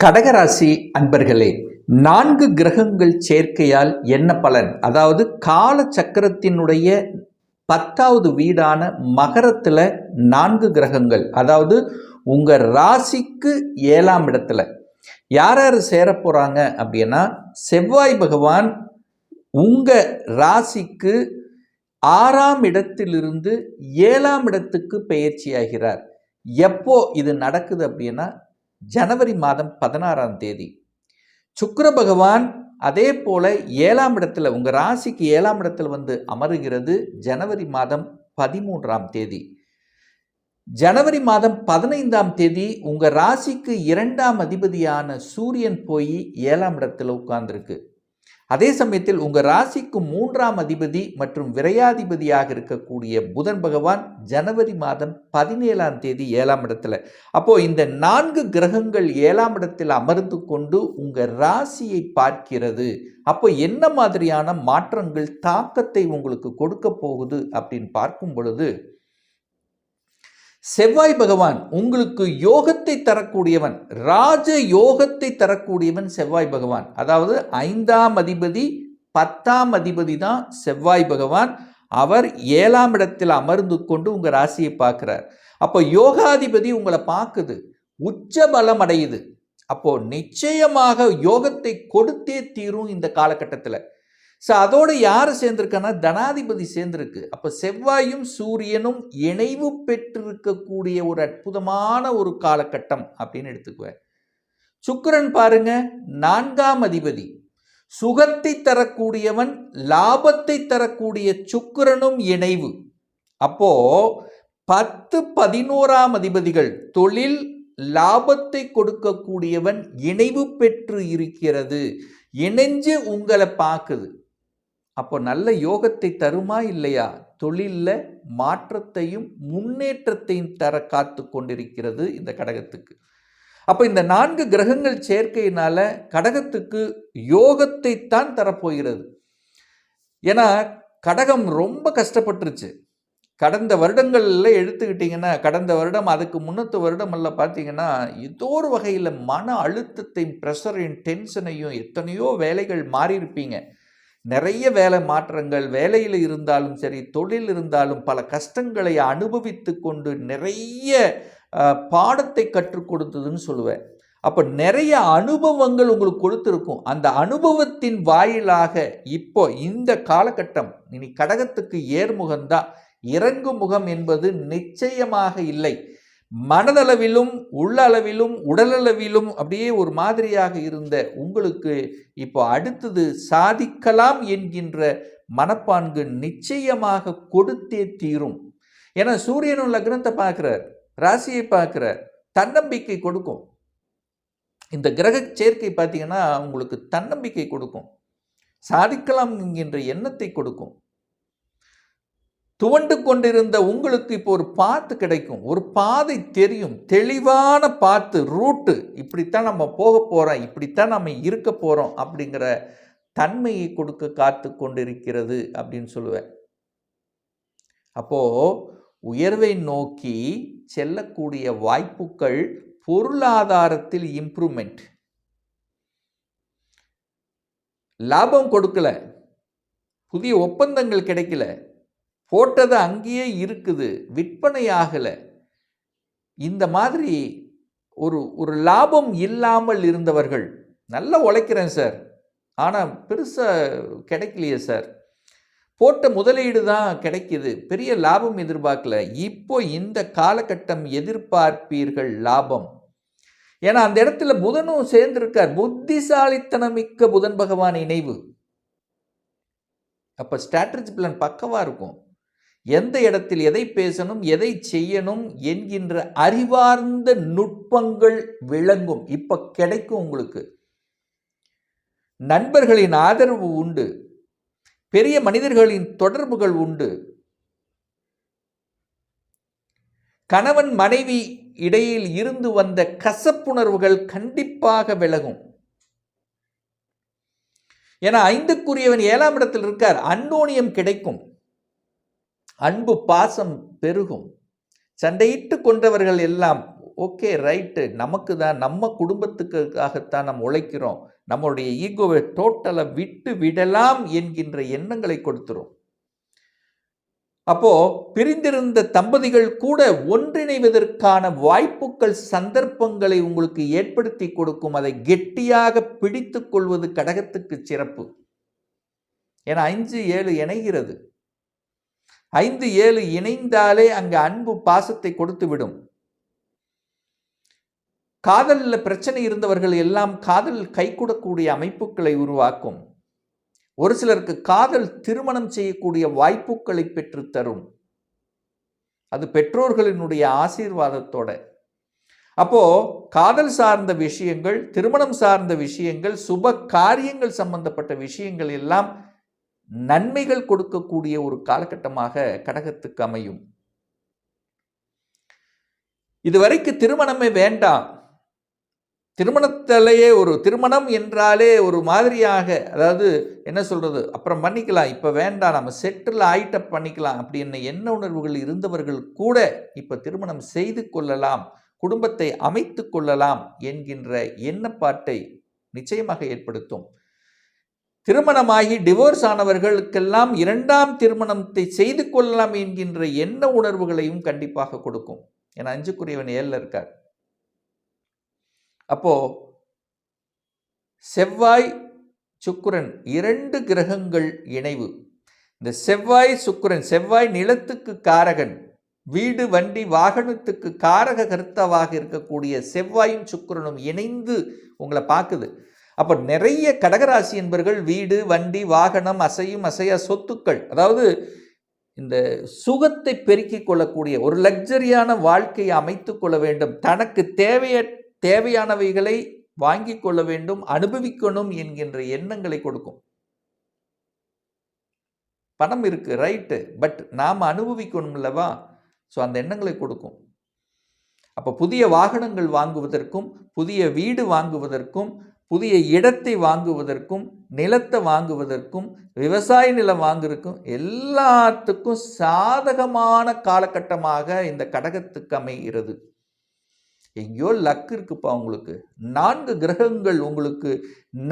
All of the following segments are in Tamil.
கடகராசி அன்பர்களே, 4 கிரகங்கள் சேர்க்கையால் என்ன பலன்? அதாவது கால சக்கரத்தினுடைய 10வது வீடான மகரத்துல 4 கிரகங்கள், அதாவது உங்க ராசிக்கு 7ஆம் இடத்துல யார் யார் சேர போறாங்க அப்படின்னா, செவ்வாய் பகவான் உங்க ராசிக்கு 6ஆம் இடத்திலிருந்து 7ஆம் இடத்துக்கு பெயர்ச்சியாகிறார். எப்போ இது நடக்குது அப்படின்னா, ஜனவரி மாதம் 16ஆம் தேதி. சுக்கிர பகவான் அதே போல 7ஆம் இடத்துல உங்க ராசிக்கு 7ஆம் இடத்துல வந்து அமருகிறது ஜனவரி மாதம் 13ஆம் தேதி. ஜனவரி மாதம் 15ஆம் தேதி உங்க ராசிக்கு 2ஆம் அதிபதியான சூரியன் போய் 7ஆம் இடத்துல உட்கார்ந்துருக்கு. அதே சமயத்தில் உங்க ராசிக்கு 3ஆம் அதிபதி மற்றும் விரையாதிபதியாக இருக்கக்கூடிய புதன் பகவான் ஜனவரி மாதம் 17ஆம் தேதி 7ஆம் இடத்துல. அப்போ இந்த 4 கிரகங்கள் 7ஆம் இடத்தில் அமர்ந்து கொண்டு உங்க ராசியை பார்க்கிறது. அப்போ என்ன மாதிரியான மாற்றங்கள் தாக்கத்தை உங்களுக்கு கொடுக்க போகுது அப்படின்னு பார்க்கும் பொழுது, செவ்வாய் பகவான் உங்களுக்கு யோகத்தை தரக்கூடியவன், ராஜ யோகத்தை தரக்கூடியவன் செவ்வாய் பகவான். அதாவது 5ஆம் அதிபதி 10ஆம் அதிபதி தான் செவ்வாய் பகவான். அவர் 7ஆம் இடத்தில் அமர்ந்து கொண்டு உங்க ராசியை பார்க்கிறார். அப்போ யோகாதிபதி உங்களை பார்க்குது, உச்ச பலம் அடையுது. அப்போ நிச்சயமாக யோகத்தை கொடுத்தே தீரும் இந்த காலகட்டத்தில். ஸோ அதோடு யார் சேர்ந்திருக்கான்னா, தனாதிபதி சேர்ந்திருக்கு. அப்போ செவ்வாயும் சூரியனும் இணைவு பெற்றிருக்கக்கூடிய ஒரு அற்புதமான ஒரு காலகட்டம் அப்படின்னு எடுத்துக்குவேன். சுக்கிரன் பாருங்க, 4ஆம் அதிபதி, சுகத்தை தரக்கூடியவன், லாபத்தை தரக்கூடிய சுக்கிரனும் இணைவு. அப்போ 10 11ஆம் அதிபதிகள், தொழில் லாபத்தை கொடுக்கக்கூடியவன் இணைவு பெற்று இருக்கிறது. இணைஞ்சு உங்களை பார்க்குது. அப்போ நல்ல யோகத்தை தருமா இல்லையா? தொழிலில் மாற்றத்தையும் முன்னேற்றத்தையும் தர காத்து கொண்டிருக்கிறது இந்த கடகத்துக்கு. அப்போ இந்த 4 கிரகங்கள் சேர்க்கையினால கடகத்துக்கு யோகத்தை தான் தரப்போகிறது. ஏன்னா கடகம் ரொம்ப கஷ்டப்பட்டுருச்சு. கடந்த வருடங்களில் எடுத்துக்கிட்டிங்கன்னா, கடந்த வருடம் அதுக்கு முன்னத்து வருடம் எல்லாம் பார்த்தீங்கன்னா, ஏதோ ஒரு வகையில் மன அழுத்தத்தையும் ப்ரெஷரையும் டென்ஷனையும் எத்தனையோ வேலைகள் மாறியிருப்பீங்க. நிறைய வேலை மாற்றங்கள், வேலையில் இருந்தாலும் சரி, தொழில் இருந்தாலும் பல கஷ்டங்களை அனுபவித்து கொண்டு நிறைய பாடத்தை கற்றுக் கொடுத்ததுன்னு சொல்லுவேன். அப்போ நிறைய அனுபவங்கள் உங்களுக்கு கொடுத்துருக்கும். அந்த அனுபவத்தின் வாயிலாக இப்போ இந்த காலகட்டம் இனி கடகத்துக்கு ஏர்முகம்தான். இறங்கு முகம் என்பது நிச்சயமாக இல்லை. மனதளவிலும் உள்ளளவிலும் உடலளவிலும் அப்படியே ஒரு மாதிரியாக இருந்த உங்களுக்கு இப்போ அடுத்தது சாதிக்கலாம் என்கின்ற மனப்பான்கு நிச்சயமாக கொடுத்தே தீரும். ஏன்னா சூரியனும் லக்னத்தை பார்க்கிறார், ராசியை பார்க்கிறார், தன்னம்பிக்கை கொடுக்கும். இந்த கிரக சேர்க்கை பார்த்தீங்கன்னா உங்களுக்கு தன்னம்பிக்கை கொடுக்கும், சாதிக்கலாம் என்கின்ற எண்ணத்தை கொடுக்கும். துவண்டு கொண்டிருந்த உங்களுக்கு இப்போ ஒரு பாத்து கிடைக்கும், ஒரு பாதை தெரியும், தெளிவான பாத்து, ரூட்டு, இப்படித்தான் நம்ம போக போகிறோம், இப்படித்தான் நம்ம இருக்க போகிறோம் அப்படிங்கிற தன்மையை கொடுக்க காத்து கொண்டிருக்கிறது அப்படின்னு சொல்லுவேன். அப்போது உயர்வை நோக்கி செல்லக்கூடிய வாய்ப்புகள், பொருளாதாரத்தில் இம்ப்ரூவ்மெண்ட். லாபம் கொடுக்கல, புதிய ஒப்பந்தங்கள் கிடைக்கல, போட்டது அங்கேயே இருக்குது, விற்பனை ஆகலை, இந்த மாதிரி ஒரு லாபம் இல்லாமல் இருந்தவர்கள், நல்லா உழைக்கிறேன் சார் ஆனால் பெருசாக கிடைக்கலையே சார், போட்ட முதலீடு தான் கிடைக்குது, பெரிய லாபம் எதிர்பார்க்கல, இப்போ இந்த காலகட்டம் எதிர்பார்ப்பீர்கள் லாபம். ஏன்னா அந்த இடத்துல புதனும் சேர்ந்திருக்கார், புத்திசாலித்தனமிக்க புதன் பகவான் இணைவு. அப்போ ஸ்ட்ராட்டஜி பிளான் பக்கவாக இருக்கும். எந்த இடத்தில் எதை பேசணும், எதை செய்யணும் என்கின்ற அறிவார்ந்த நுட்பங்கள் விளங்கும், இப்போ கிடைக்கும் உங்களுக்கு. நண்பர்களின் ஆதரவு உண்டு, பெரிய மனிதர்களின் தொடர்புகள் உண்டு, கணவன் மனைவி இடையில் இருந்து வந்த கசப்புணர்வுகள் கண்டிப்பாக விலகும். ஏன்னா 5க்குரியவன் 7ஆம் இடத்தில் இருக்கார், அன்னோனியம் கிடைக்கும், அன்பு பாசம் பெருகும். சண்டையிட்டு கொண்டவர்கள் எல்லாம் ஓகே ரைட்டு, நமக்கு தான், நம்ம குடும்பத்துக்காகத்தான் நம்ம உழைக்கிறோம், நம்மளுடைய ஈகோவை டோட்டலாக விட்டு விடலாம் என்கின்ற எண்ணங்களை கொடுத்துரும். அப்போ பிரிந்திருந்த தம்பதிகள் கூட ஒன்றிணைவதற்கான வாய்ப்புகள், சந்தர்ப்பங்களை உங்களுக்கு ஏற்படுத்தி கொடுக்கும். அதை கெட்டியாக பிடித்து கொள்வது கடகத்துக்கு சிறப்பு. ஏன்னா 5-7 இணைகிறது. 5-7 இணைந்தாலே அங்க அன்பு பாசத்தை கொடுத்து விடும். காதல்ல பிரச்சனை இருந்தவர்கள் எல்லாம் காதல் கைகூடக்கூடிய அமைப்புகளை உருவாக்கும். ஒரு சிலருக்கு காதல் திருமணம் செய்யக்கூடிய வாய்ப்புகளை பெற்று தரும். அது பெற்றோர்களினுடைய ஆசீர்வாதத்தோட. அப்போ காதல் சார்ந்த விஷயங்கள், திருமணம் சார்ந்த விஷயங்கள், சுப காரியங்கள் சம்பந்தப்பட்ட விஷயங்கள் எல்லாம் நன்மைகள் கொடுக்கக்கூடிய ஒரு காலகட்டமாக கடகத்துக்கு அமையும். இதுவரைக்கு திருமணமே வேண்டாம், திருமணத்திலேயே ஒரு திருமணம் என்றாலே ஒரு மாதிரியாக, அதாவது என்ன சொல்றது, அப்புறம் பண்ணிக்கலாம், இப்ப வேண்டாம், நம்ம செட்டில் ஆயிட்ட பண்ணிக்கலாம் அப்படின்னு எண்ண உணர்வுகள் இருந்தவர்கள் கூட இப்ப திருமணம் செய்து கொள்ளலாம், குடும்பத்தை அமைத்து கொள்ளலாம் என்கின்ற எண்ணப்பாட்டை நிச்சயமாக ஏற்படுத்தும். திருமணமாகி டிவோர்ஸ் ஆனவர்களுக்கெல்லாம் 2ஆம் திருமணத்தை செய்து கொள்ளலாம் என்கின்ற எண்ண உணர்வுகளையும் கண்டிப்பாக கொடுக்கும். ஏன்னா 5க்குரியவன் 7ல இருக்கார். அப்போ செவ்வாய் சுக்கிரன் 2 கிரகங்கள் இணைவு. இந்த செவ்வாய் சுக்கிரன், செவ்வாய் நிலத்துக்கு காரகன், வீடு வண்டி வாகனத்துக்கு காரக கர்த்தாவாக இருக்கக்கூடிய செவ்வாயும் சுக்கிரனும் இணைந்து உங்களை பார்க்குது. அப்ப நிறைய கடகராசி என்பர்கள் வீடு வண்டி வாகனம் அசையும் அசையா சொத்துக்கள், அதாவது இந்த சுகத்தை பெருக்கிக் கொள்ளக்கூடிய ஒரு லக்ஸரியான வாழ்க்கையை அமைத்துக் கொள்ள வேண்டும், தனக்கு தேவையானவைகளை வாங்கி கொள்ள வேண்டும், அனுபவிக்கணும் என்கின்ற எண்ணங்களை கொடுக்கும். பணம் இருக்கு ரைட்டு, பட் நாம் அனுபவிக்கணும் அல்லவா? ஸோ அந்த எண்ணங்களை கொடுக்கும். அப்போ புதிய வாகனங்கள் வாங்குவதற்கும், புதிய வீடு வாங்குவதற்கும், புதிய இடத்தை வாங்குவதற்கும், நிலத்தை வாங்குவதற்கும், விவசாய நிலம் வாங்குவதற்கும் எல்லாத்துக்கும் சாதகமான காலகட்டமாக இந்த கடகத்துக்கு அமைகிறது. எங்கேயோ லக் இருக்குப்பா உங்களுக்கு. 4 கிரகங்கள் உங்களுக்கு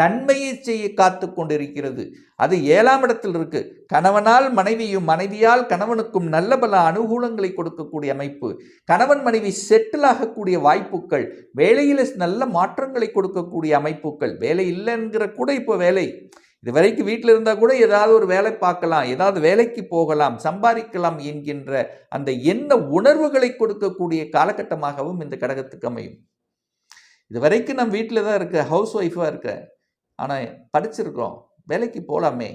நன்மையை செய்ய காத்து கொண்டிருக்கிறது. அது 7ஆம் இடத்தில் இருக்கு. கணவனால் மனைவியும், மனைவியால் கணவனுக்கும் நல்ல பல அனுகூலங்களை கொடுக்கக்கூடிய அமைப்பு, கணவன் மனைவி செட்டில் ஆகக்கூடிய வாய்ப்புகள், வேலையில் நல்ல மாற்றங்களை கொடுக்கக்கூடிய அமைப்புகள். வேலை இல்லைங்கிற கூட இப்போ வேலை, இது வரைக்கும் வீட்டில் இருந்தால் கூட ஏதாவது ஒரு வேலை பார்க்கலாம், ஏதாவது வேலைக்கு போகலாம், சம்பாதிக்கலாம் என்கின்ற அந்த எண்ண உணர்வுகளை கொடுக்கக்கூடிய காலகட்டமாகவும் இந்த கடகத்துக்கு அமையும். இது வரைக்கும் நம்ம வீட்டில் தான் இருக்க, ஹவுஸ் ஒய்ஃபாக இருக்க, ஆனால் படிச்சிருக்கிறோம், வேலைக்கு போகலாமே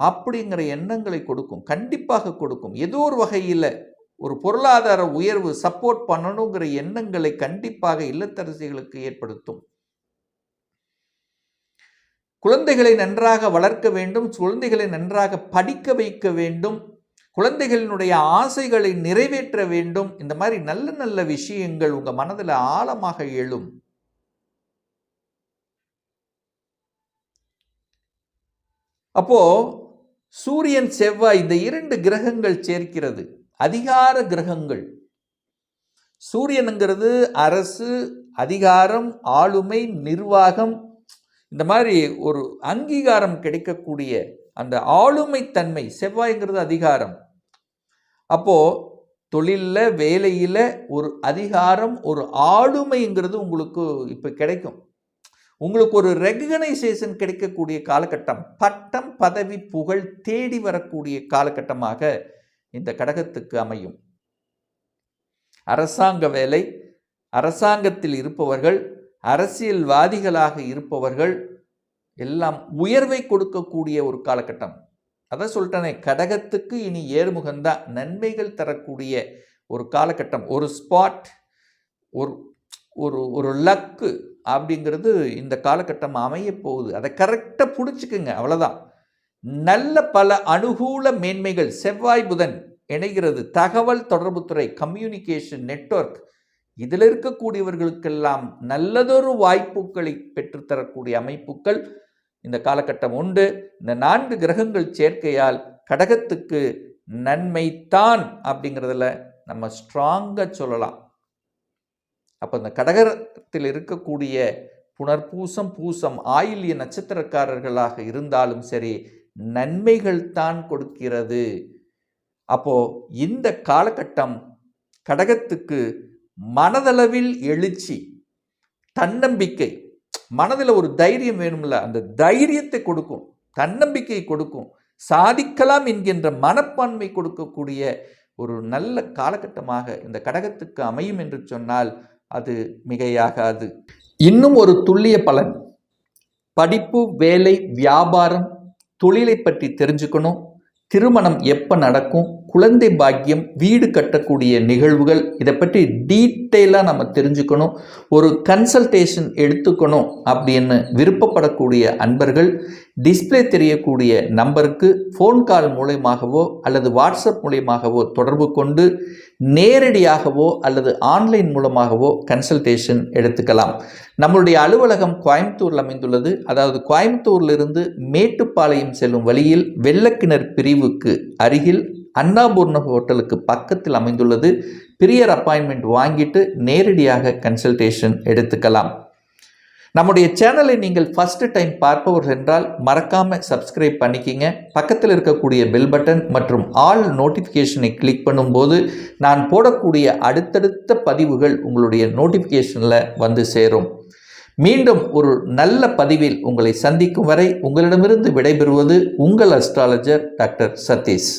அப்படிங்கிற எண்ணங்களை கொடுக்கும், கண்டிப்பாக கொடுக்கும். ஏதோ ஒரு வகையில் ஒரு பொருளாதார உயர்வு சப்போர்ட் பண்ணணுங்கிற எண்ணங்களை கண்டிப்பாக இல்லத்தரசிகளுக்கு ஏற்படுத்தும். குழந்தைகளை நன்றாக வளர்க்க வேண்டும், குழந்தைகளை நன்றாக படிக்க வைக்க வேண்டும், குழந்தைகளினுடைய ஆசைகளை நிறைவேற்ற வேண்டும். இந்த மாதிரி நல்ல நல்ல விஷயங்கள் உங்க மனதில் ஆழமாக எழும். அப்போ சூரியன் செவ்வாய் இந்த 2 கிரகங்கள் சேர்க்கிறது, அதிகார கிரகங்கள். சூரியனுங்கிறது அரசு, அதிகாரம், ஆளுமை, நிர்வாகம், இந்த மாதிரி ஒரு அங்கீகாரம் கிடைக்கக்கூடிய அந்த ஆளுமை தன்மை. செவ்வாய்ங்கிறது அதிகாரம். அப்போ தொழிலில், வேலையில் ஒரு அதிகாரம், ஒரு ஆளுமைங்கிறது உங்களுக்கு இப்போ கிடைக்கும். உங்களுக்கு ஒரு ரெகனைசேஷன் கிடைக்கக்கூடிய காலகட்டம், பட்டம் பதவி புகழ் தேடி வரக்கூடிய காலகட்டமாக இந்த கடகத்துக்கு அமையும். அரசாங்க வேலை, அரசாங்கத்தில் இருப்பவர்கள், அரசியல்வாதிகளாக இருப்பவர்கள் எல்லாம் உயர்வை கொடுக்கக்கூடிய ஒரு காலகட்டம். அதான் சொல்லிட்டேனே, கடகத்துக்கு இனி ஏறுமுகம்தான், நன்மைகள் தரக்கூடிய ஒரு காலகட்டம், ஒரு ஸ்பாட், ஒரு ஒரு ஒரு லக்கு அப்படிங்கிறது இந்த காலகட்டம் அமைய போகுது. அதை கரெக்டாக பிடிச்சிக்குங்க, அவ்வளோதான். நல்ல பல அனுகூல மேன்மைகள் செவ்வாய் புதன் இணைகிறது. தகவல் தொடர்புத்துறை, கம்யூனிகேஷன் நெட்வொர்க், இதில் இருக்கக்கூடியவர்களுக்கெல்லாம் நல்லதொரு வாய்ப்புகளை பெற்றுத்தரக்கூடிய அமைப்புகள் இந்த காலகட்டம் உண்டு. இந்த 4 கிரகங்கள் சேர்க்கையால் கடகத்துக்கு நன்மைத்தான் அப்படிங்கிறதுல நம்ம ஸ்ட்ராங்காக சொல்லலாம். அப்போ இந்த கடகத்தில் இருக்கக்கூடிய புனர்பூசம், பூசம், ஆயில்ய நட்சத்திரக்காரர்களாக இருந்தாலும் சரி, நன்மைகள் தான் கொடுக்கிறது. அப்போ இந்த காலகட்டம் கடகத்துக்கு மனதளவில் எழுச்சி, தன்னம்பிக்கை, மனதில் ஒரு தைரியம் வேணும்ல, அந்த தைரியத்தை கொடுக்கும், தன்னம்பிக்கை கொடுக்கும், சாதிக்கலாம் என்கின்ற மனப்பான்மை கொடுக்கக்கூடிய ஒரு நல்ல காலகட்டமாக இந்த கடகத்துக்கு அமையும் என்று சொன்னால் அது மிகையாகாது. இன்னும் ஒரு துல்லிய பலன், படிப்பு, வேலை, வியாபாரம், தொழிலை பற்றி தெரிஞ்சுக்கணும், திருமணம் எப்போ நடக்கும், குழந்தை பாக்கியம், வீடு கட்டக்கூடிய நிகழ்வுகள், இதை பற்றி டீட்டெயிலாக நம்ம தெரிஞ்சுக்கணும், ஒரு கன்சல்டேஷன் எடுத்துக்கணும் அப்படின்னு விருப்பப்படக்கூடிய அன்பர்கள் டிஸ்பிளே தெரியக்கூடிய நம்பருக்கு ஃபோன் கால் மூலமாகவோ அல்லது வாட்ஸ்அப் மூலமாகவோ தொடர்பு கொண்டு நேரடியாகவோ அல்லது ஆன்லைன் மூலமாகவோ கன்சல்டேஷன் எடுத்துக்கலாம். நம்மளுடைய அலுவலகம் கோயம்புத்தூரில் அமைந்துள்ளது. அதாவது கோயம்புத்தூரிலிருந்து மேட்டுப்பாளையம் செல்லும் வழியில் வெள்ளக்கிணர் பிரிவுக்கு அருகில் அன்னபூர்ண ஹோட்டலுக்கு பக்கத்தில் அமைந்துள்ளது. பிரியர் அப்பாயின்மெண்ட் வாங்கிட்டு நேரடியாக கன்சல்டேஷன் எடுத்துக்கலாம். நம்முடைய சேனலை நீங்கள் ஃபர்ஸ்ட் டைம் பார்ப்பவர்கள் என்றால் மறக்காமல் சப்ஸ்கிரைப் பண்ணிக்கிங்க. பக்கத்தில் இருக்கக்கூடிய பெல் பட்டன் மற்றும் ஆல் நோட்டிஃபிகேஷனை கிளிக் பண்ணும்போது நான் போடக்கூடிய அடுத்தடுத்த பதிவுகள் உங்களுடைய நோட்டிஃபிகேஷனில் வந்து சேரும். மீண்டும் ஒரு நல்ல பதிவில் உங்களை சந்திக்கும் வரை உங்களிடமிருந்து விடைபெறுவது உங்கள் அஸ்ட்ராலஜர் டாக்டர் சதீஷ்.